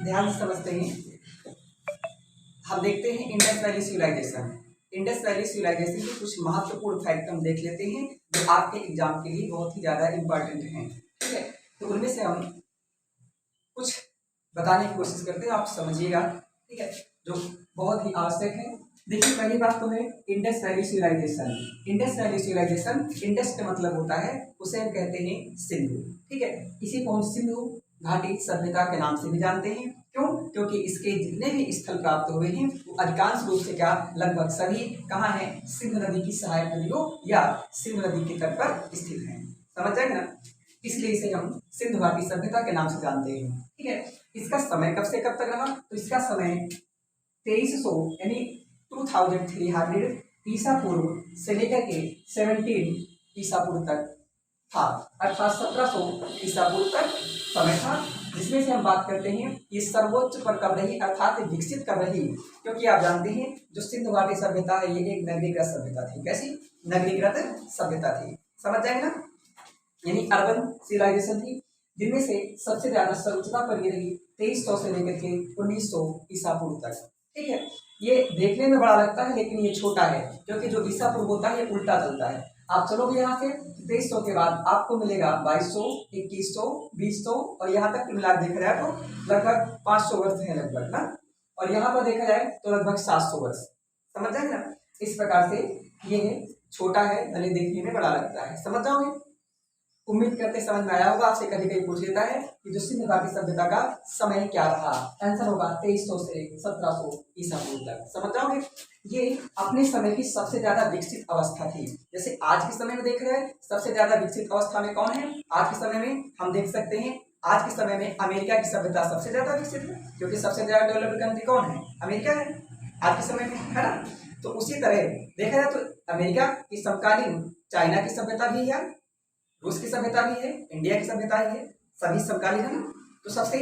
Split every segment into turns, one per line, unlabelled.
ध्यान से समझते हैं। हम देखते हैं Indus valley civilisation. Indus valley civilisation के कुछ महत्वपूर्ण फैक्ट हम देख लेते हैं जो आपके एग्जाम के लिए बहुत ही ज़्यादा इंपॉर्टेंट हैं। ठीक है, तो उनमें से हम कुछ बताने की कोशिश करते हैं, आप समझिएगा। ठीक है, जो बहुत ही आवश्यक है। देखिए, पहली बात तो है Indus valley civilisation. Indus valley civilisation, Indus का मतलब होता है, उसे हम कहते हैं सिंधु। ठीक है, इसी को हम सिंधु घाटी सभ्यता के नाम से भी जानते हैं। क्यों? क्योंकि इसके जितने भी स्थल प्राप्त हुए हैं वो अधिकांश रूप से क्या, लगभग सभी कहाँ हैं, सिंधु नदी की सहायक नदियों या सिंधु नदी के तट पर स्थित हैं। समझ जाएगा ना, इसलिए इसे हम सिंधु घाटी सभ्यता के नाम से जानते हैं। ठीक है, इसका समय कब से कब तक रहा, तो इसका समय 2300 यानी 2300 ईसा पूर्व से लेकर के 17 ईसा पूर्व तक था, अर्थात 1700 ईसा पूर्व तक समय था। जिसमें से हम बात करते हैं ये सर्वोच्च पर कब रही, अर्थात विकसित कब रही, क्योंकि आप जानते हैं जो सिंधु घाटी सभ्यता है ये एक नगरीकृत सभ्यता थी। कैसी? नगरीकृत सभ्यता थी। समझ जाएंगे ना, यानी अर्बन सिविलाइजेशन थी, जिनमें से सबसे ज्यादा सर्वोच्चता पर ये रही 2300 से लेकर के 1900 ईसा पूर्व तक। ठीक है, ये देखने में बड़ा लगता है लेकिन ये छोटा है, क्योंकि जो ईसा पूर्व होता है ये उल्टा चलता है। आप चलोगे यहाँ से 2300 के बाद आपको मिलेगा 2200, 2100, 2000 और यहाँ तक मिला देखा जाए तो लगभग 500 वर्ष है लगभग ना, और यहाँ पर देखा जाए तो लगभग 700 वर्ष। समझ जाए ना, इस प्रकार से ये छोटा है भले देखने में बड़ा लगता है। समझ जाओगे, उम्मीद करते समझ में आया होगा। आपसे कभी कभी पूछ लेता है कि जो सिंधु घाटी सभ्यता का समय क्या रहा, आंसर होगा 2300 से 1700 ईसा पूर्व तक। समझ जाओगे, ये अपने समय की सबसे ज्यादा विकसित अवस्था थी। जैसे आज के समय में देख रहे हैं सबसे ज्यादा विकसित अवस्था में कौन है, आज के समय में हम देख सकते हैं आज के समय में अमेरिका की सभ्यता सबसे ज्यादा विकसित है, क्योंकि सबसे ज्यादा डेवलप्ड कंट्री कौन है, अमेरिका है आज के समय में, है ना। तो उसी तरह देखा जाए तो अमेरिका की समकालीन चाइना की सभ्यता भी है, रूस की सभ्यता भी है, इंडिया की सभ्यता भी है, सभी समकालीन है। तो सबसे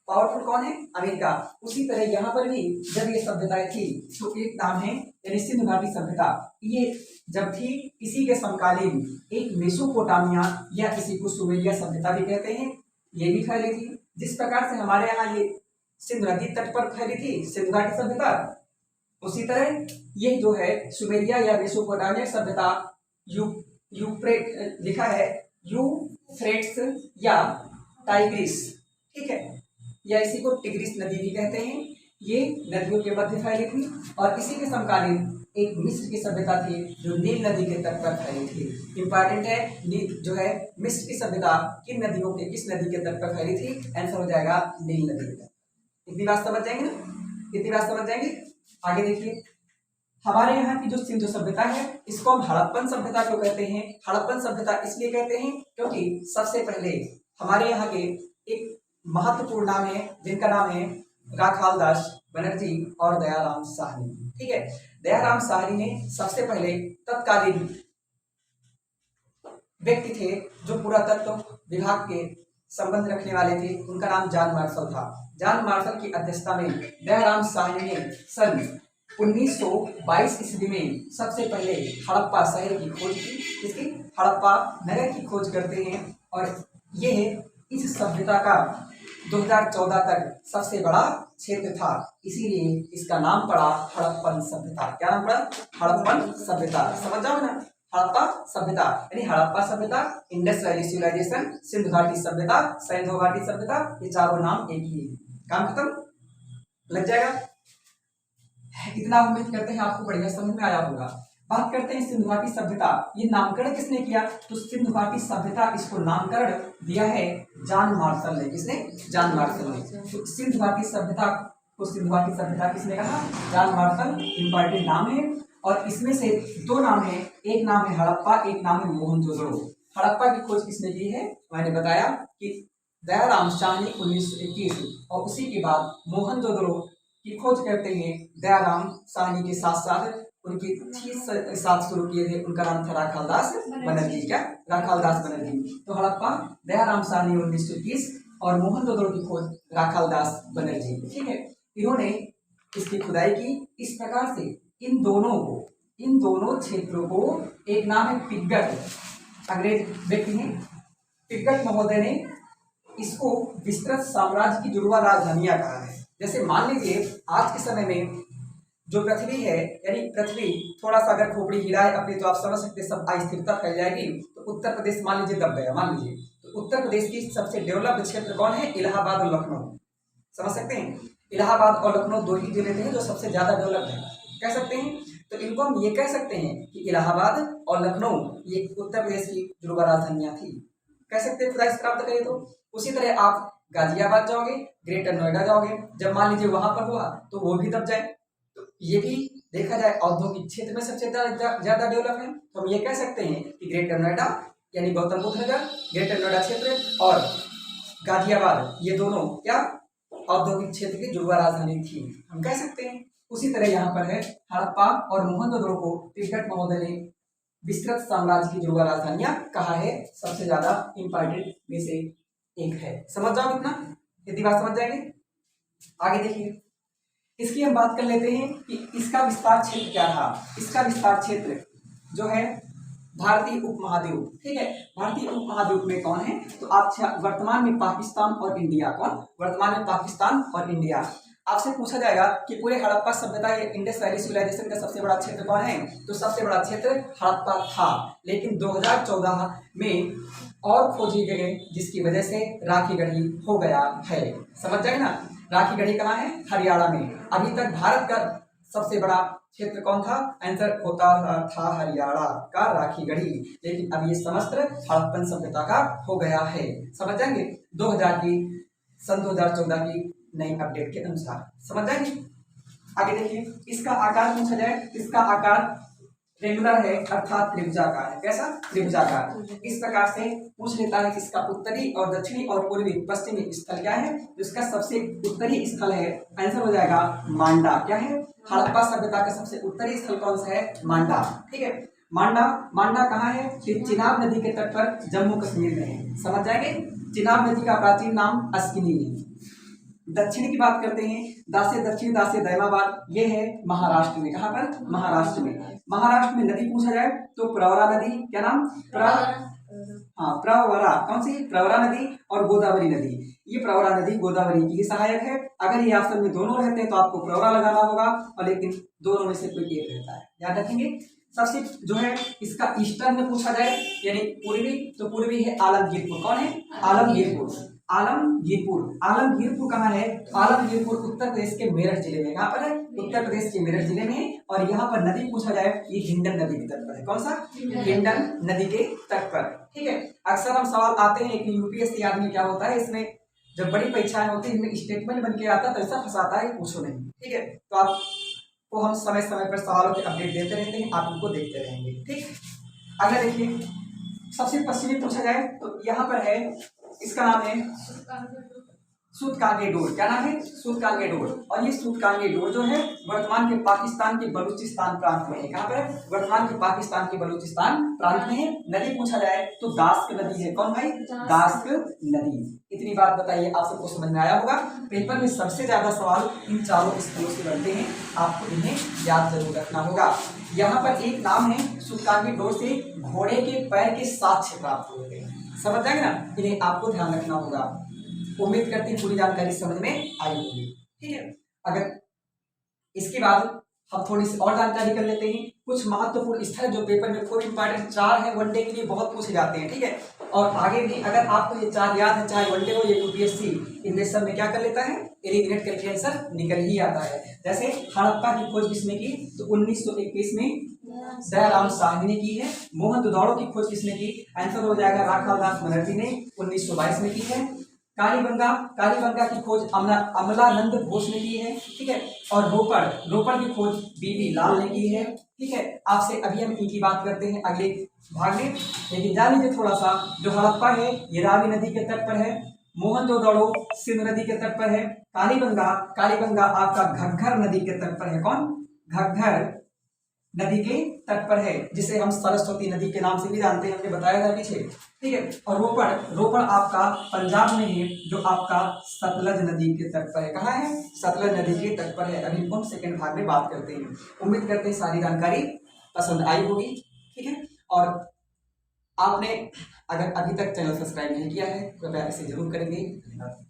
पावरफुल कौन है, अमेरिका। उसी तरह यहाँ पर भी जब ये सभ्यताएं थी तो एक नाम है यानी सिंधु घाटी सभ्यता, ये जब थी इसी के समकालीन एक मेसोपोटामिया या किसी को सुमेरिया सभ्यता भी कहते हैं, ये भी फैली थी। जिस प्रकार से हमारे यहाँ ये सिंधु नदी तट पर फैली थी सिंधु घाटी सभ्यता, उसी तरह ये जो है सुमेरिया या मेसोपोटामिया सभ्यता यूफ्रेट लिखा है यूफ्रेट्स या टाइग्रिस, ठीक है, या इसी को टिग्रिस नदी भी कहते हैं, ये नदियों के मध्य फैली थी। और इसी के समकालीन एक मिस्र की सभ्यता थी जो नील नदी के तट पर फैली थी। इंपॉर्टेंट है, जो है मिस्र की सभ्यता किन नदियों के किस नदी के तट पर फैली थी, आंसर हो जाएगा नील नदी के तट। इतनी बात समझ जाएंगे ना, इतनी बात समझ जाएंगे। आगे देखिए, हमारे यहाँ की जो सिंधु सभ्यता है इसको हम हड़प्पन सभ्यता क्यों कहते हैं, हड़प्पन सभ्यता इसलिए कहते हैं क्योंकि सबसे पहले हमारे यहाँ के एक महत्वपूर्ण नाम है जिनका नाम है राखालदास बनर्जी और दयाराम साहनी। ठीक है, दयाराम साहनी ने सबसे पहले तत्कालीन व्यक्ति थे जो पुरातत्व विभाग के संबंध रखने वाले थे, उनका नाम जॉन मार्शल था। जॉन मार्शल की अध्यक्षता में दयाराम साहनी ने सन 1922 ईस्वी में सबसे पहले हड़प्पा शहर की खोज की, इसकी हड़प्पा नगर की खोज करते हैं, और यह इस सभ्यता का 2014 तक सबसे बड़ा क्षेत्र था, इसीलिए इसका नाम पड़ा हड़प्पन सभ्यता। क्या नाम पड़ा, हड़प्पन सभ्यता। समझ जाओ ना, हड़प्पा सभ्यता यानी हड़प्पा सभ्यता, इंडस वैली सिविलाइजेशन, सिंधु घाटी सभ्यता, सिंधु घाटी सभ्यता, ये चारों नाम एक ही, काम खत्म, लग जाएगा। इतना उम्मीद करते हैं आपको बढ़िया समझ में आया होगा। बात करते हैं सिंधु घाटी सभ्यता, ये नामकरण किसने किया, तो सिंधु घाटी सभ्यता इसको नामकरण दिया है जॉन मार्शल ने। किसने, जॉन मार्शल ने। तो सिंधु घाटी सभ्यता को सिंधु घाटी सभ्यता किसने कहा, जॉन मार्शल। इंपॉर्टेंट नाम है, और इसमें से दो नाम है, एक नाम है हड़प्पा, एक नाम है मोहनजोदड़ो। हड़प्पा की खोज किसने की है, मैंने बताया कि दयाराम साहनी 1921, और उसी के बाद मोहनजोदड़ो की खोज करते हैं दयाराम साहनी के साथ साथ उनकी साथ शुरू किए थे, उनका नाम था राखालदास बनर्जी। क्या, राखालदास बनर्जी। तो हड़प्पा दयाराम साहनी 1921 और मोहनजोदड़ो की खोज राखालदास बनर्जी। ठीक है, इन्होंने इसकी खुदाई की इस प्रकार से। इन दोनों क्षेत्रों को, एक नाम है पिग्गट, अंग्रेज व्यक्ति हैं पिग्गट महोदय ने इसको विस्तृत साम्राज्य की जुड़वा राजधानियां कहा है। जैसे मान लीजिए आज के समय में जो पृथ्वी है, यानी पृथ्वी थोड़ा सा अगर खोपड़ी हिलाए अपनी तो आप समझ सकते हैं सब अस्थिरता फैल जाएगी। तो उत्तर प्रदेश मान लीजिए दब गया, मान लीजिए, तो उत्तर प्रदेश की सबसे डेवलप्ड क्षेत्र कौन है? इलाहाबाद और लखनऊ। समझ सकते हैं, इलाहाबाद और लखनऊ दो ही जिले हैं जो सबसे ज्यादा डेवलप्ड है, कह सकते हैं। तो इनको हम ये कह सकते हैं कि इलाहाबाद और लखनऊ ये उत्तर प्रदेश की जुड़वा राजधानियां थी, कह सकते हैं खुदाई से प्राप्त करें तो। उसी तरह आप गाजियाबाद जाओगे, ग्रेटर नोएडा जाओगे, जब मान लीजिए वहां पर हुआ तो वो भी दब जाए। तो ये भी देखा जाए औद्योगिक क्षेत्र में सबसे ज्यादा डेवलप है, तो हम ये कह सकते हैं कि ग्रेटर नोएडा यानी गौतम बुद्ध नगर, ग्रेटर नोएडा क्षेत्र और गाजियाबाद ये दोनों क्या औद्योगिक क्षेत्र की जुड़वा राजधानी थी, हम कह सकते हैं। उसी तरह यहाँ पर है हड़प्पा और मोहनजोदड़ो को तिब्बत महोदय ने विस्तृत साम्राज्य की जुड़वा राजधानियां कहा है, सबसे ज्यादा इंपॉर्टेंट में से एक है। समझ जाओ इतना, इतनी बात समझ जाएंगे। आगे देखिए, इसकी हम बात कर लेते हैं कि इसका विस्तार क्षेत्र क्या रहा। इसका विस्तार क्षेत्र जो है भारतीय उपमहाद्वीप, ठीक है। भारतीय उपमहाद्वीप में कौन है? तो आप वर्तमान में पाकिस्तान और इंडिया, कौन वर्तमान में पाकिस्तान और इंडिया। आपसे पूछा जाएगा कि पूरे हड़प्पा सभ्यता या इंडस वैली सिविलाइजेशन का सबसे बड़ा क्षेत्र कौन है? तो सबसे बड़ा क्षेत्र हड़प्पा था, लेकिन 2014 में और खोजी गए जिसकी वजह से राखी गढ़ी हो गया है। समझ जाए ना, राखी गढ़ी कहाँ है? हरियाणा में। अभी तक भारत का सबसे बड़ा क्षेत्र कौन था? आंसर होता था हरियाणा का राखी गढ़ी, लेकिन अब ये समस्त हड़प्पन सभ्यता का हो गया है। समझ जाएंगे सन 2014 की नई अपडेट के अनुसार, समझ जाएंगे। आगे देखिए, इसका आकार पूछा जाए, इसका आकार रेगुलर है अर्थात त्रिभुजाकार है। कैसा? त्रिभुजाकार। इस प्रकार से पूछ लेता है कि इसका उत्तरी और दक्षिणी और पूर्वी पश्चिमी स्थल क्या है? तो इसका सबसे उत्तरी स्थल है, आंसर हो जाएगा मांडा। क्या है? हड़प्पा सभ्यता का सबसे उत्तरी स्थल कौन सा है? मांडा, ठीक है। मांडा कहाँ है? चिनाब नदी के तट पर जम्मू कश्मीर में है। समझ जाएंगे, चिनाब नदी का प्राचीन नाम अस्किनी है। दक्षिण की बात करते हैं, दासे दक्षिण दासे दैमाबाद, ये है महाराष्ट्र में। कहाँ पर? महाराष्ट्र में। महाराष्ट्र में नदी पूछा जाए तो प्रवरा नदी, क्या नाम? प्रवरा, कौन सी? प्रवरा नदी और गोदावरी नदी। ये प्रवरा नदी गोदावरी की सहायक है। अगर ये ऑप्शन में दोनों रहते हैं तो आपको प्रवरा लगाना होगा, और लेकिन दोनों में से कोई एक रहता है, याद रखेंगे। सबसे जो है इसका ईस्टर्न में पूछा जाए यानी पूर्वी, तो पूर्वी है आलमगीरपुर। कौन है? आलमगीरपुर। आलमगीरपुर कहाँ है? आलमगीरपुर उत्तर प्रदेश के मेरठ जिले में। कहाँ पर है? उत्तर प्रदेश के मेरठ जिले में। और यहाँ पर नदी पूछा जाए, ये हिंडन नदी के तट पर है। कौन सा? हिंडन नदी के तट पर, ठीक है। अक्सर हम सवाल आते हैं कि यूपीएससी आदमी क्या होता है, इसमें जब बड़ी परीक्षाएं होती है इनमें स्टेटमेंट बन के आता है तो ऐसा फंसाता है, पूछो नहीं, ठीक है। तो आपको हम समय समय पर सवालों के अपडेट देते रहते हैं, आप उनको देखते रहेंगे, ठीक। अगला देखिए, सबसे पश्चिमी पूछा जाए तो यहाँ पर है, इसका नाम है सूतकांगे-डोर। क्या नाम है? सूतकांगे-डोर। और ये सूतकांगे-डोर जो है वर्तमान के पाकिस्तान के बलूचिस्तान प्रांत में है। कहाँ पर? वर्तमान के पाकिस्तान के बलूचिस्तान प्रांत में है। नदी पूछा जाए तो दास्क नदी है। कौन भाई? दास्क नदी। इतनी बात बताइए, आप सबको समझ में आया होगा। पेपर में सबसे ज्यादा सवाल इन चारों स्थलों से बनते हैं, आपको इन्हें याद जरूर रखना होगा। यहाँ पर एक नाम है, सूतकांगे-डोर से घोड़े के पैर के साक्ष्य प्राप्त होते हैं। समझ जाएंगे ना, इन्हें आपको ध्यान रखना होगा। उम्मीद करती पूरी जानकारी समझ में आई होगी, ठीक है। अगर इसके बाद हम थोड़ी सी और जानकारी कर लेते हैं, कुछ महत्वपूर्ण स्थल जो पेपर में खूब इंपॉर्टेंट 4 है, वनडे के लिए बहुत पूछे जाते हैं, ठीक है। और आगे भी अगर आपको ये 4 याद है, चाहे वनडे हो या यूपीएससी, इनमें सब में क्या कर लेता है, एलिमिनेट करके आंसर निकल ही आता है। जैसे हड़प्पा की खोज किसने की? तो 1921 में दयाराम साहनी ने की है। मोहनजोदड़ो की खोज किसने की? आंसर हो जाएगा राखालदास बनर्जी ने 1922 में की है। कालीबंगा की खोज अमलानंद घोष ने की है, ठीक है। और रोपड़ की खोज बीबी लाल ने की है, ठीक है। आपसे अभी हम इनकी बात करते हैं अगले भाग में, लेकिन जान लीजिए थोड़ा सा, जो हड़प्पा है ये रावी नदी के तट पर है, मोहनजोदड़ो सिंध नदी के तट पर है, कालीबंगा आपका घग्गर नदी के तट पर है। कौन? घग्गर नदी के तट पर है, जिसे हम सरस्वती नदी के नाम से भी जानते हैं, हमने बताया था पीछे, ठीक है। और रोपड़ आपका पंजाब में है, जो आपका सतलज नदी के तट पर है। कहाँ है? सतलज नदी के तट पर है। अभी हम सेकंड भाग में बात करते हैं। उम्मीद करते हैं सारी जानकारी पसंद आई होगी, ठीक है। और आपने अगर अभी तक चैनल सब्सक्राइब नहीं किया है कृपया इसे जरूर करेंगे। धन्यवाद।